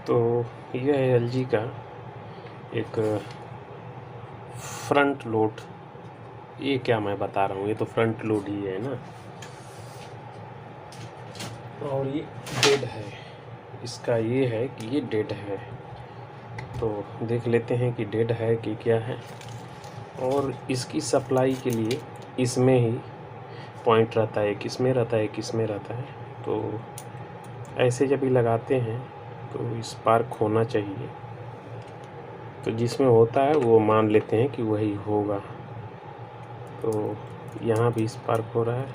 तो यह है एलजी का एक फ्रंट लोड। ये क्या मैं बता रहा हूँ, ये तो फ्रंट लोड ही है ना। और ये डेड है, इसका ये है कि ये डेड है। तो देख लेते हैं कि डेड है कि क्या है। और इसकी सप्लाई के लिए इसमें ही पॉइंट रहता है, किस में रहता है, किस में रहता है। तो ऐसे जब भी लगाते हैं तो स्पार्क होना चाहिए। तो जिसमें होता है वो मान लेते हैं कि वही होगा। तो यहाँ भी स्पार्क हो रहा है,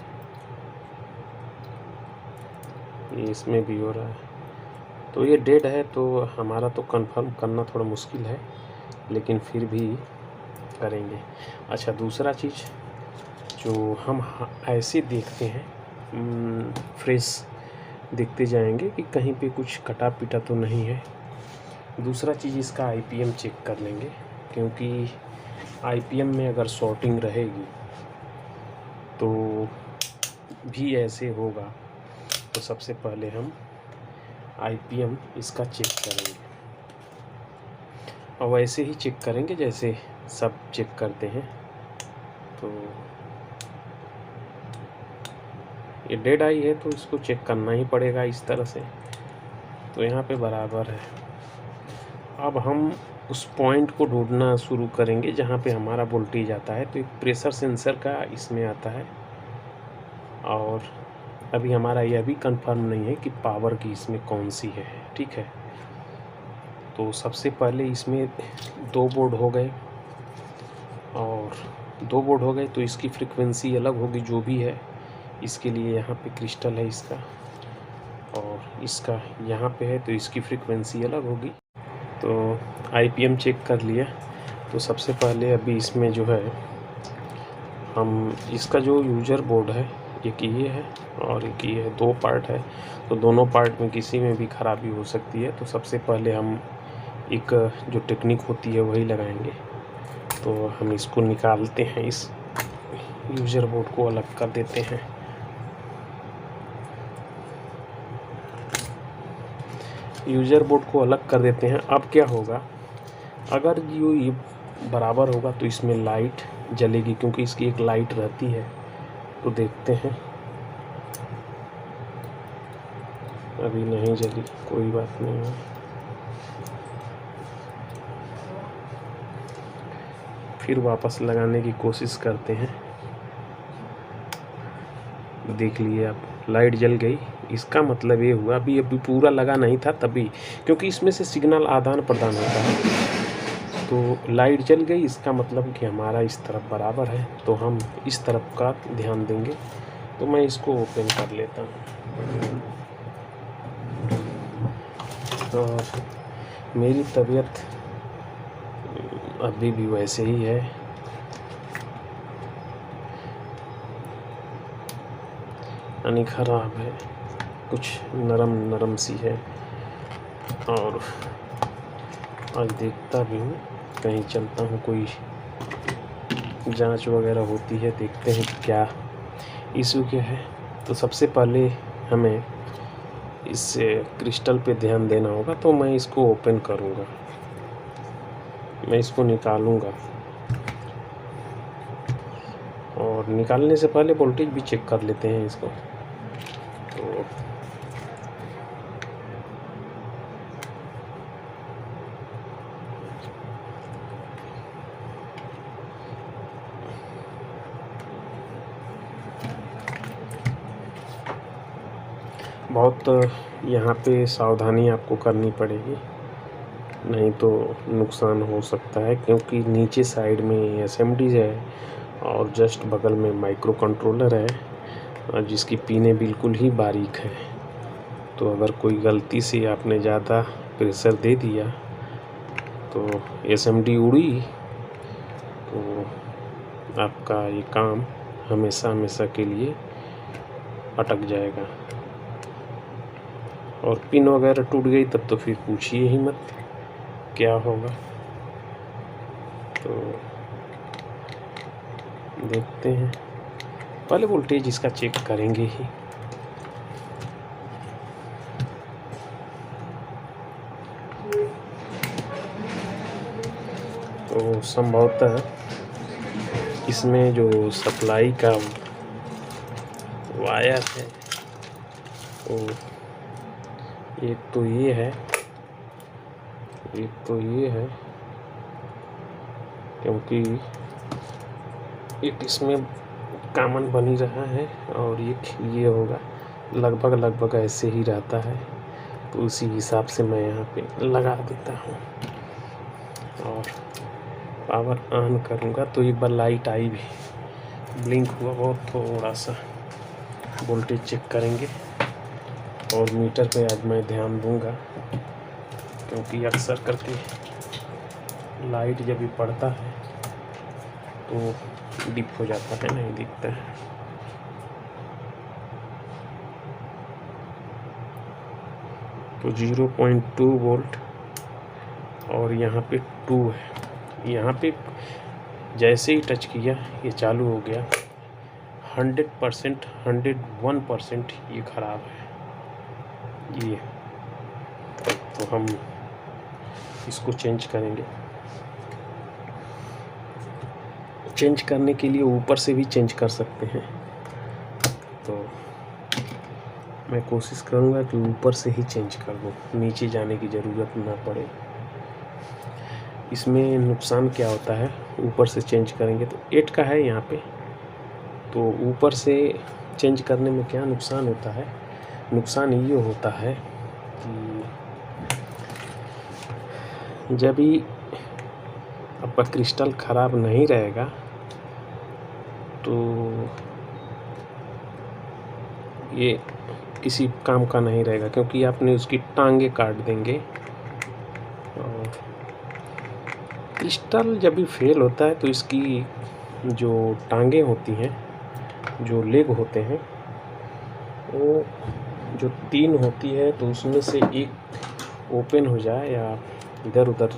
ये इसमें भी हो रहा है। तो ये डेड है, तो हमारा तो कंफर्म करना थोड़ा मुश्किल है, लेकिन फिर भी करेंगे। अच्छा, दूसरा चीज़ जो हम ऐसे देखते हैं, फ्रेश देखते जाएंगे कि कहीं पे कुछ कटा पिटा तो नहीं है। दूसरा चीज़ इसका आईपीएम चेक कर लेंगे, क्योंकि आईपीएम में अगर शॉर्टिंग रहेगी तो भी ऐसे होगा। तो सबसे पहले हम आईपीएम इसका चेक करेंगे, और वैसे ही चेक करेंगे जैसे सब चेक करते हैं। तो ये डेड आई है तो इसको चेक करना ही पड़ेगा इस तरह से। तो यहाँ पे बराबर है। अब हम उस पॉइंट को ढूंढना शुरू करेंगे जहाँ पे हमारा वोल्टेज आता है। तो एक प्रेशर सेंसर का इसमें आता है, और अभी हमारा यह भी कंफर्म नहीं है कि पावर की इसमें कौन सी है। ठीक है, तो सबसे पहले इसमें 2 बोर्ड हो गए, और 2 बोर्ड हो गए तो इसकी फ्रीक्वेंसी अलग होगी जो भी है। इसके लिए यहाँ पे क्रिस्टल है इसका, और इसका यहाँ पे है, तो इसकी फ्रीक्वेंसी अलग होगी। तो आईपीएम चेक कर लिया। तो सबसे पहले अभी इसमें जो है हम इसका जो यूजर बोर्ड है, एक ये है और एक ये है, 2 पार्ट है। तो दोनों पार्ट में किसी में भी खराबी हो सकती है। तो सबसे पहले हम एक जो टेक्निक होती है वही लगाएंगे। तो हम इसको निकालते हैं, इस यूजर बोर्ड को अलग कर देते हैं। यूजर बोर्ड को अलग कर देते हैं। अब क्या होगा, अगर ये बराबर होगा तो इसमें लाइट जलेगी, क्योंकि इसकी एक लाइट रहती है। तो देखते हैं, अभी नहीं जली, कोई बात नहीं है। फिर वापस लगाने की कोशिश करते हैं। देख लिए आप, लाइट जल गई। इसका मतलब ये हुआ, अभी पूरा लगा नहीं था तभी, क्योंकि इसमें से सिग्नल आदान प्रदान होता है। तो लाइट जल गई, इसका मतलब कि हमारा इस तरफ बराबर है। तो हम इस तरफ का ध्यान देंगे। तो मैं इसको ओपन कर लेता हूँ। और मेरी तबीयत अभी भी वैसे ही है। यानी ख़राब है, कुछ नरम नरम सी है। और आज देखता भी हूँ, कहीं चलता हूँ, कोई जांच वगैरह होती है, देखते हैं कि क्या इशू क्या है। तो सबसे पहले हमें इस क्रिस्टल पे ध्यान देना होगा। तो मैं इसको ओपन करूँगा, मैं इसको निकालूँगा, और निकालने से पहले वोल्टेज भी चेक कर लेते हैं इसको। तो बहुत यहाँ पे सावधानी आपको करनी पड़ेगी, नहीं तो नुकसान हो सकता है। क्योंकि नीचे साइड में एसएमडी है, और जस्ट बगल में माइक्रो कंट्रोलर है, जिसकी पिनें बिल्कुल ही बारीक है। तो अगर कोई गलती से आपने ज़्यादा प्रेशर दे दिया तो एसएमडी उड़ी, तो आपका ये काम हमेशा हमेशा के लिए अटक जाएगा। और पिन वगैरह टूट गई तब तो फिर पूछिए ही मत क्या होगा। तो देखते हैं, पहले वोल्टेज इसका चेक करेंगे ही। तो संभवतः इसमें जो सप्लाई का वायर है वो एक तो ये है, एक तो ये है, क्योंकि एक इसमें कॉमन बन ही रहा है और एक ये होगा, लगभग ऐसे ही रहता है। तो उसी हिसाब से मैं यहाँ पे लगा देता हूँ और पावर ऑन करूँगा तो एक बार लाइट आई भी, ब्लिंक हुआ बहुत, थोड़ा सा वोल्टेज चेक करेंगे। और मीटर पे आज मैं ध्यान दूंगा, क्योंकि अक्सर करके लाइट जब भी पड़ता है तो डिप हो जाता है, नहीं दिखता है। तो 0.2 वोल्ट और यहाँ पे 2 है। यहाँ पे जैसे ही टच किया ये चालू हो गया। 100%, 101% ये ख़राब है ये। तो हम इसको चेंज करेंगे। चेंज करने के लिए ऊपर से भी चेंज कर सकते हैं, तो मैं कोशिश करूँगा कि ऊपर से ही चेंज कर दूँ, नीचे जाने की ज़रूरत ना पड़े। इसमें नुकसान क्या होता है, ऊपर से चेंज करेंगे तो 8 का है यहाँ पे, तो ऊपर से चेंज करने में क्या नुकसान होता है, नुकसान ये होता है कि जब भी आपका क्रिस्टल ख़राब नहीं रहेगा तो ये किसी काम का नहीं रहेगा, क्योंकि आपने उसकी टांगे काट देंगे। और क्रिस्टल जब भी फेल होता है तो इसकी जो टांगे होती हैं, जो लेग होते हैं, वो जो 3 होती है तो उसमें से एक ओपन हो जाए या इधर उधर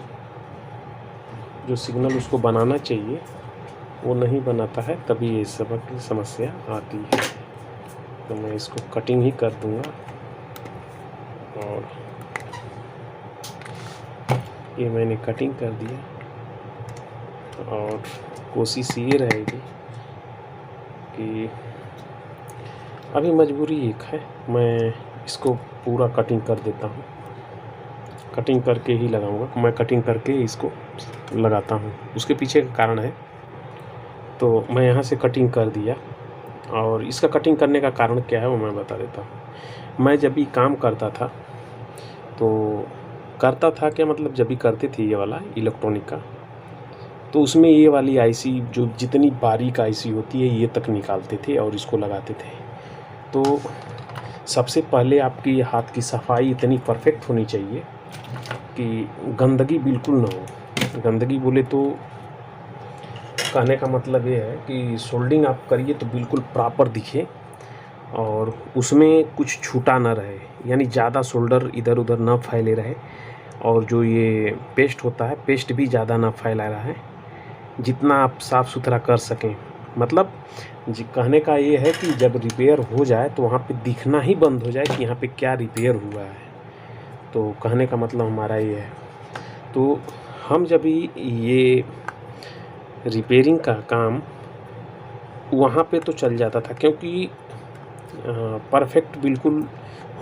जो सिग्नल उसको बनाना चाहिए वो नहीं बनाता है, तभी ये सब की समस्या आती है। तो मैं इसको कटिंग ही कर दूंगा और ये मैंने कटिंग कर दिया। और कोशिश ये रहेगी कि अभी मजबूरी एक है, मैं इसको पूरा कटिंग कर देता हूँ, कटिंग करके ही लगाऊंगा। मैं कटिंग करके इसको लगाता हूँ, उसके पीछे का कारण है। तो मैं यहाँ से कटिंग कर दिया और इसका कटिंग करने का कारण क्या है वो मैं बता देता हूँ। मैं जब भी काम करता था तो करता था क्या मतलब, जब भी करते थे ये वाला इलेक्ट्रॉनिक का, तो उसमें ये वाली आईसी जो जितनी बारीक आईसी होती है ये तक निकालते थे और इसको लगाते थे। तो सबसे पहले आपकी हाथ की सफाई इतनी परफेक्ट होनी चाहिए कि गंदगी बिल्कुल ना हो। गंदगी बोले तो कहने का मतलब ये है कि सोल्डिंग आप करिए तो बिल्कुल प्रॉपर दिखे और उसमें कुछ छूटा ना रहे, यानी ज़्यादा सोल्डर इधर उधर ना फैले रहे। और जो ये पेस्ट होता है, पेस्ट भी ज़्यादा ना फैला रहा है, जितना आप साफ़ सुथरा कर सकें। मतलब जी कहने का ये है कि जब रिपेयर हो जाए तो वहाँ पे दिखना ही बंद हो जाए कि यहाँ पे क्या रिपेयर हुआ है। तो कहने का मतलब हमारा ये है। तो हम जब भी ये रिपेयरिंग का काम वहाँ पे तो चल जाता था, क्योंकि परफेक्ट बिल्कुल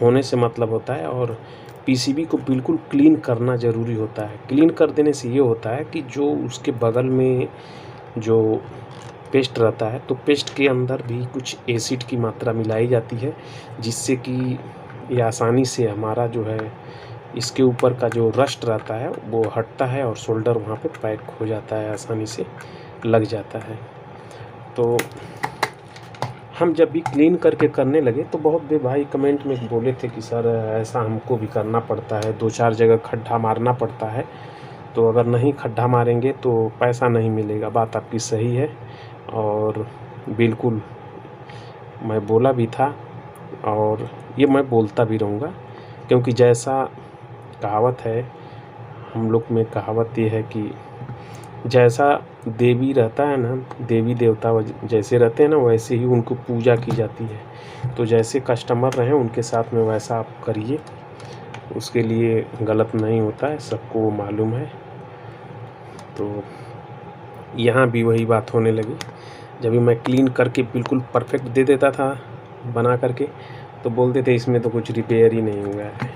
होने से मतलब होता है और पीसीबी को बिल्कुल क्लीन करना ज़रूरी होता है। क्लीन कर देने से ये होता है कि जो उसके बगल में जो पेस्ट रहता है, तो पेस्ट के अंदर भी कुछ एसिड की मात्रा मिलाई जाती है, जिससे कि ये आसानी से हमारा जो है इसके ऊपर का जो रस्ट रहता है वो हटता है और सोल्डर वहाँ पे पैक हो जाता है, आसानी से लग जाता है। तो हम जब भी क्लीन करके करने लगे तो बहुत भाई कमेंट में बोले थे कि सर ऐसा हमको भी करना पड़ता है, 2-4 जगह खड्डा मारना पड़ता है, तो अगर नहीं खड्डा मारेंगे तो पैसा नहीं मिलेगा। बात आपकी सही है और बिल्कुल मैं बोला भी था और ये मैं बोलता भी रहूँगा, क्योंकि जैसा कहावत है हम लोग में, कहावत ये है कि जैसा देवी रहता है ना, देवी देवता जैसे रहते हैं ना, वैसे ही उनको पूजा की जाती है। तो जैसे कस्टमर रहें उनके साथ में वैसा आप करिए, उसके लिए गलत नहीं होता है, सबको मालूम है। तो यहाँ भी वही बात होने लगी। जब भी मैं क्लीन करके बिल्कुल परफेक्ट दे देता था बना करके, तो बोलते थे इसमें तो कुछ रिपेयर ही नहीं हुआ है।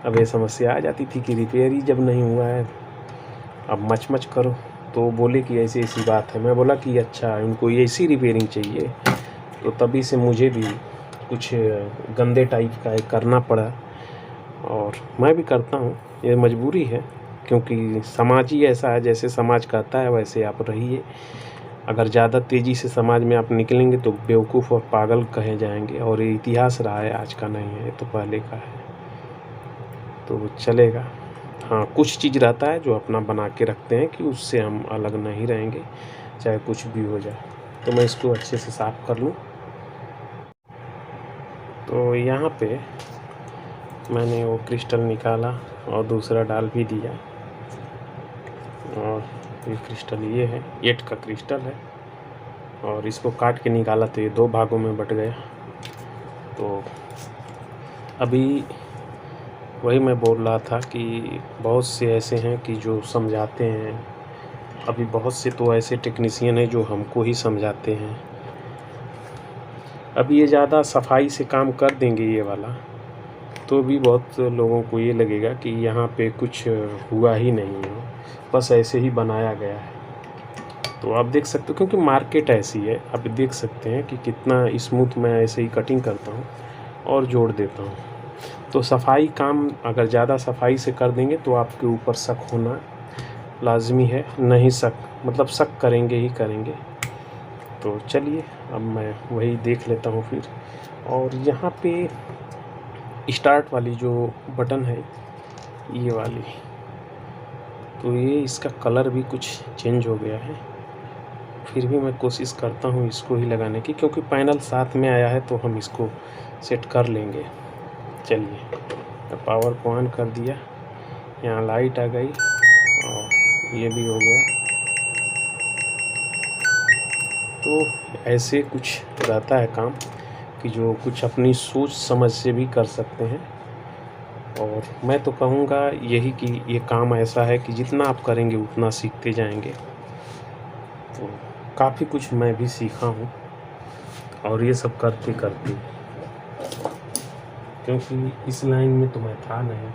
अब ये समस्या आ जाती थी कि रिपेयर ही जब नहीं हुआ है, अब मच करो। तो बोले कि ऐसी ऐसी बात है। मैं बोला कि अच्छा, उनको ऐसी रिपेयरिंग चाहिए। तो तभी से मुझे भी कुछ गंदे टाइप का करना पड़ा, और मैं भी करता हूँ, ये मजबूरी है, क्योंकि समाज ही ऐसा है, जैसे समाज कहता है वैसे आप रहिए। अगर ज़्यादा तेज़ी से समाज में आप निकलेंगे तो बेवकूफ़ और पागल कहे जाएंगे, और ये इतिहास रहा है, आज का नहीं है, ये तो पहले का है, तो चलेगा। हाँ, कुछ चीज़ रहता है जो अपना बना के रखते हैं कि उससे हम अलग नहीं रहेंगे, चाहे कुछ भी हो जाए। तो मैं इसको अच्छे से साफ़ कर लूँ। तो यहाँ पे मैंने वो क्रिस्टल निकाला और दूसरा डाल भी दिया, और ये क्रिस्टल ये है, 8 का क्रिस्टल है, और इसको काट के निकाला तो ये 2 भागों में बट गया। तो अभी वही मैं बोल रहा था कि बहुत से ऐसे हैं कि जो समझाते हैं, अभी बहुत से तो ऐसे टेक्नीशियन हैं जो हमको ही समझाते हैं। अब ये ज़्यादा सफाई से काम कर देंगे ये वाला, तो भी बहुत लोगों को ये लगेगा कि यहाँ पे कुछ हुआ ही नहीं है, बस ऐसे ही बनाया गया है। तो आप देख सकते हो, क्योंकि मार्केट ऐसी है, आप देख सकते हैं कि कितना स्मूथ मैं ऐसे ही कटिंग करता हूँ और जोड़ देता हूँ। तो सफाई काम अगर ज़्यादा सफाई से कर देंगे तो आपके ऊपर शक होना लाजमी है। नहीं शक मतलब शक करेंगे ही करेंगे। तो चलिए अब मैं वही देख लेता हूँ फिर। और यहाँ पे स्टार्ट वाली जो बटन है ये वाली, तो ये इसका कलर भी कुछ चेंज हो गया है। फिर भी मैं कोशिश करता हूँ इसको ही लगाने की, क्योंकि पैनल साथ में आया है तो हम इसको सेट कर लेंगे। चलिए, पावर को ऑन कर दिया, यहाँ लाइट आ गई और ये भी हो गया। तो ऐसे कुछ रहता है काम कि जो कुछ अपनी सोच समझ से भी कर सकते हैं। और मैं तो कहूँगा यही कि ये काम ऐसा है कि जितना आप करेंगे उतना सीखते जाएंगे। तो काफ़ी कुछ मैं भी सीखा हूँ, और ये सब करते करते, क्योंकि इस लाइन में तो मैं था नहीं,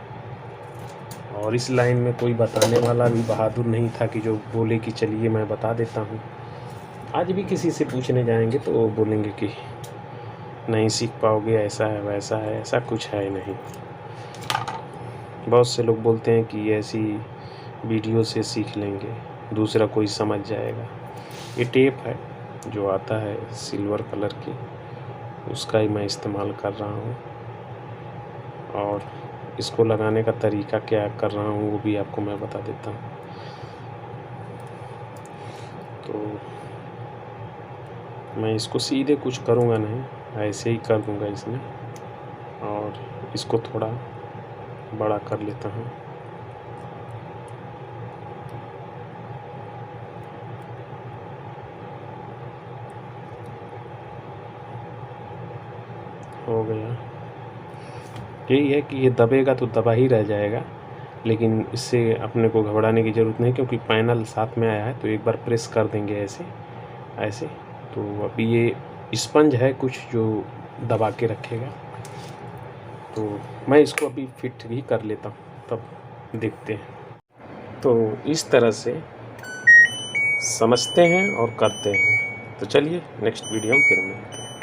और इस लाइन में कोई बताने वाला भी बहादुर नहीं था कि जो बोले कि चलिए मैं बता देता हूँ। आज भी किसी से पूछने जाएंगे तो वो बोलेंगे कि नहीं सीख पाओगे, ऐसा है वैसा है, ऐसा कुछ है नहीं। बहुत से लोग बोलते हैं कि ऐसी वीडियो से सीख लेंगे, दूसरा कोई समझ जाएगा। ये टेप है जो आता है सिल्वर कलर की, उसका ही मैं इस्तेमाल कर रहा हूँ, और इसको लगाने का तरीका क्या कर रहा हूँ वो भी आपको मैं बता देता हूँ। तो मैं इसको सीधे कुछ करूँगा नहीं, ऐसे ही कर दूँगा इसमें, और इसको थोड़ा बड़ा कर लेता हूँ। हो गया। यही है कि ये दबेगा तो दबा ही रह जाएगा, लेकिन इससे अपने को घबराने की ज़रूरत नहीं, क्योंकि पैनल साथ में आया है। तो एक बार प्रेस कर देंगे ऐसे ऐसे, तो अभी ये स्पंज है कुछ जो दबा के रखेगा। तो मैं इसको अभी फिट भी कर लेता हूँ, तब देखते हैं। तो इस तरह से समझते हैं और करते हैं। तो चलिए नेक्स्ट वीडियो में फिर मिलते हैं।